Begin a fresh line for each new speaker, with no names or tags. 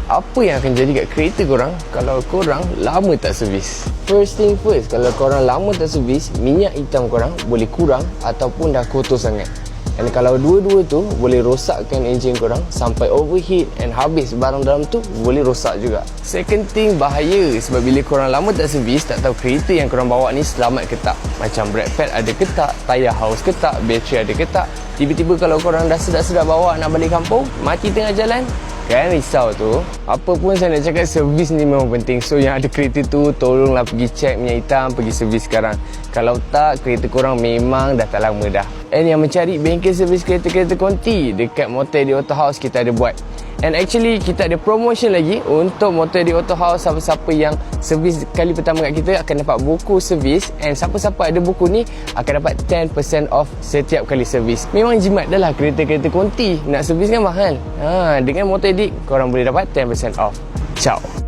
apa yang akan jadi kat kereta korang kalau korang lama tak servis. First thing first, kalau korang lama tak servis, minyak hitam korang boleh kurang ataupun dah kotor sangat. Dan kalau dua-dua tu boleh rosakkan enjin korang sampai overheat, and habis barang dalam tu boleh rosak juga. Second thing, bahaya sebab bila korang lama tak servis, tak tahu kereta yang korang bawa ni selamat ke tak. Macam brake pad ada ke tak, tayar haus ke tak, bateri ada ke tak. Tiba-tiba kalau korang dah sedap-sedap bawa nak balik kampung, mati tengah jalan, kan risau tu. Apa pun saya nak cakap, servis ni memang penting. So yang ada kereta tu, tolonglah pergi cek minyak hitam, pergi servis sekarang. Kalau tak, kereta korang memang dah tak lama dah. And yang mencari bengkel servis kereta-kereta konti, dekat Motor Auto House kita ada buat. And actually kita ada promotion lagi untuk Motor Auto House. Siapa-siapa yang servis kali pertama kat kita akan dapat buku servis. And siapa-siapa ada buku ni akan dapat 10% off setiap kali servis. Memang jimat dah lah kereta-kereta konti. Nak servis kan mahal. Dengan Motor Edit korang boleh dapat 10% off. Ciao.